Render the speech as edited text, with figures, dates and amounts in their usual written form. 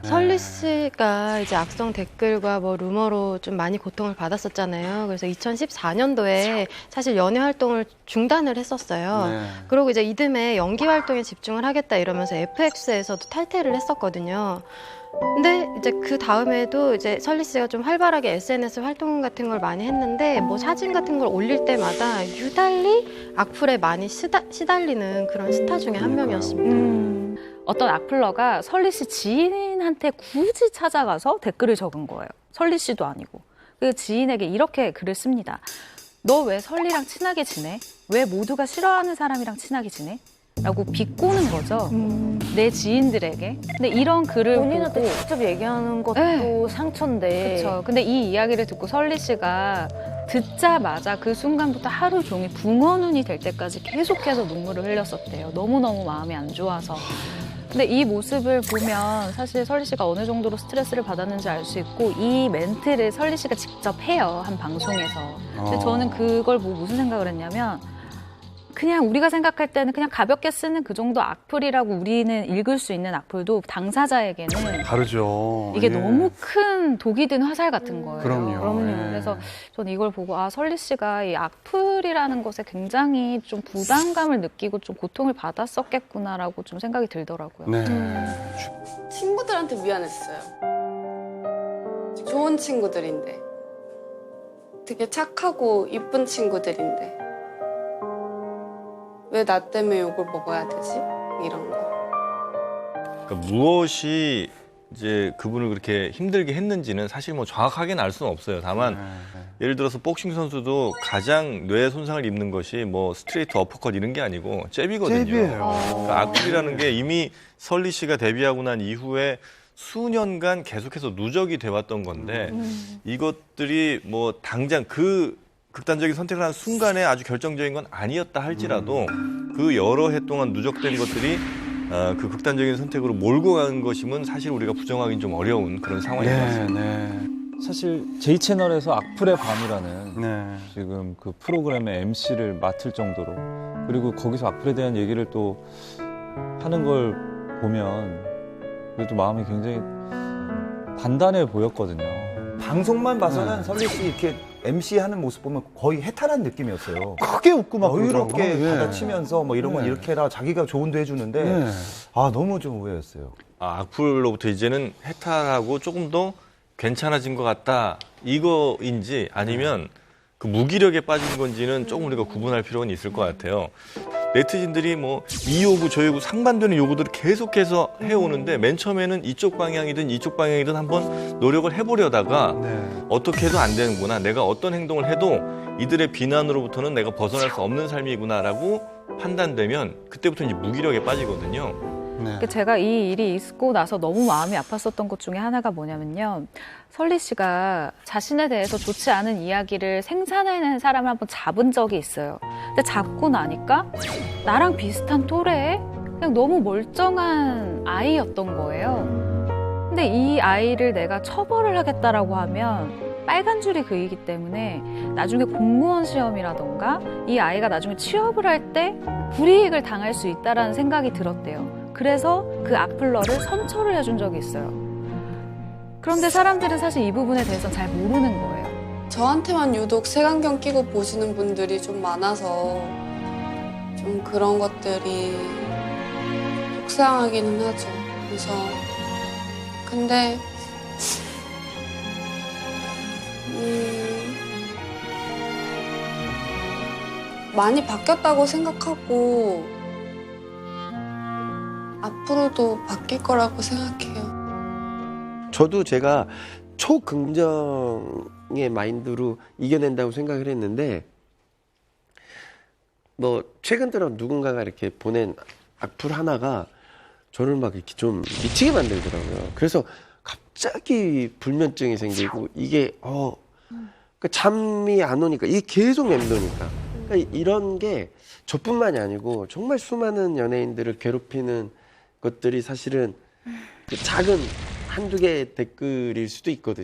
설리 씨가 이제 악성 댓글과 뭐 루머로 좀 많이 고통을 받았었잖아요. 그래서 2014년도에 사실 연애 활동을 중단을 했었어요. 네. 그리고 이제 이듬해 연기 활동에 집중을 하겠다 이러면서 FX에서도 탈퇴를 했었거든요. 근데 이제 그 다음에도 이제 설리 씨가 좀 활발하게 SNS 활동 같은 걸 많이 했는데 뭐 사진 같은 걸 올릴 때마다 유달리 악플에 많이 시달리는 그런 스타 중에 한 명이었습니다. 어떤 악플러가 설리 씨 지인한테 굳이 찾아가서 댓글을 적은 거예요. 설리 씨도 아니고. 그 지인에게 이렇게 글을 씁니다. 너 왜 설리랑 친하게 지내? 왜 모두가 싫어하는 사람이랑 친하게 지내? 라고 비꼬는 거죠. 내 지인들에게. 근데 이런 글을 본인한테 보고 직접 얘기하는 것도 네. 상처인데. 그렇죠. 근데 이 이야기를 듣고 설리 씨가 듣자마자 그 순간부터 하루 종일 붕어눈이 될 때까지 계속해서 눈물을 흘렸었대요. 너무너무 마음이 안 좋아서. 근데 이 모습을 보면 사실 설리 씨가 어느 정도로 스트레스를 받았는지 알 수 있고 이 멘트를 설리 씨가 직접 해요. 한 방송에서. 근데 저는 그걸 보고 무슨 생각을 했냐면 그냥 우리가 생각할 때는 그냥 가볍게 쓰는 그 정도 악플이라고 우리는 읽을 수 있는 악플도 당사자에게는 다르죠. 이게 예. 너무 큰 독이 든 화살 같은 거예요. 그럼요. 예. 그래서 저는 이걸 보고 설리 씨가 이 악플이라는 것에 굉장히 좀 부담감을 느끼고 좀 고통을 받았었겠구나라고 좀 생각이 들더라고요. 네. 친구들한테 미안했어요. 좋은 친구들인데. 되게 착하고 이쁜 친구들인데. 왜 나 때문에 욕을 먹어야 되지? 이런 거. 그러니까 무엇이 이제 그분을 그렇게 힘들게 했는지는 사실 뭐 정확하게는 알 수는 없어요. 다만 예를 들어서 복싱 선수도 가장 뇌 손상을 입는 것이 뭐 스트레이트 어퍼컷 이런 게 아니고 잽이거든요. 잽이에요. 그러니까 악플이라는 게 이미 설리 씨가 데뷔하고 난 이후에 수년간 계속해서 누적이 돼 왔던 건데 이것들이 뭐 당장 그 극단적인 선택을 한 순간에 아주 결정적인 건 아니었다 할지라도 그 여러 해 동안 누적된 것들이 그 극단적인 선택으로 몰고 간 것이면 사실 우리가 부정하기는 좀 어려운 그런 상황인 것 같습니다. 네. 사실 J채널에서 악플의 밤이라는 네. 지금 그 프로그램의 MC를 맡을 정도로 그리고 거기서 악플에 대한 얘기를 또 하는 걸 보면 그래도 마음이 굉장히 단단해 보였거든요. 방송만 봐서는 설리 씨 이렇게 MC 하는 모습 보면 거의 해탈한 느낌이었어요. 크게 웃고 막 여유롭게 그러더라고요. 예. 받아치면서 뭐 이런 건 네. 이렇게 해라 자기가 조언도 해주는데 네. 너무 좀 의외였어요. 악플로부터 이제는 해탈하고 조금 더 괜찮아진 것 같다 이거인지 아니면 그 무기력에 빠진 건지는 조금 우리가 구분할 필요는 있을 것 같아요. 네티즌들이 뭐 이 요구 저 요구 상반되는 요구들을 계속해서 해오는데 맨 처음에는 이쪽 방향이든 한번 노력을 해보려다가 어떻게 해도 안 되는구나, 내가 어떤 행동을 해도 이들의 비난으로부터는 내가 벗어날 수 없는 삶이구나라고 판단되면 그때부터 이제 무기력에 빠지거든요. 그러니까 제가 이 일이 있고 나서 너무 마음이 아팠었던 것 중에 하나가 뭐냐면요. 설리 씨가 자신에 대해서 좋지 않은 이야기를 생산해낸 사람을 한번 잡은 적이 있어요. 근데 잡고 나니까 나랑 비슷한 또래에 그냥 너무 멀쩡한 아이였던 거예요. 근데 이 아이를 내가 처벌을 하겠다라고 하면 빨간 줄이 그이기 때문에 나중에 공무원 시험이라던가 이 아이가 나중에 취업을 할 때 불이익을 당할 수 있다라는 생각이 들었대요. 그래서 그 악플러를 선처를 해준 적이 있어요. 그런데 사람들은 사실 이 부분에 대해서는 잘 모르는 거예요. 저한테만 유독 색안경 끼고 보시는 분들이 좀 많아서 좀 그런 것들이 속상하기는 하죠. 그래서 근데 많이 바뀌었다고 생각하고 앞으로도 바뀔 거라고 생각해요. 저도 제가 초긍정의 마인드로 이겨낸다고 생각을 했는데 뭐 최근 들어 누군가가 이렇게 보낸 악플 하나가 저를 막 이렇게 좀 미치게 만들더라고요. 그래서 갑자기 불면증이 생기고 이게 그러니까 잠이 안 오니까 이게 계속 맴도니까 그러니까 이런 게 저뿐만이 아니고 정말 수많은 연예인들을 괴롭히는 것들이 사실은 그 작은 한두 개의 댓글일 수도 있거든요.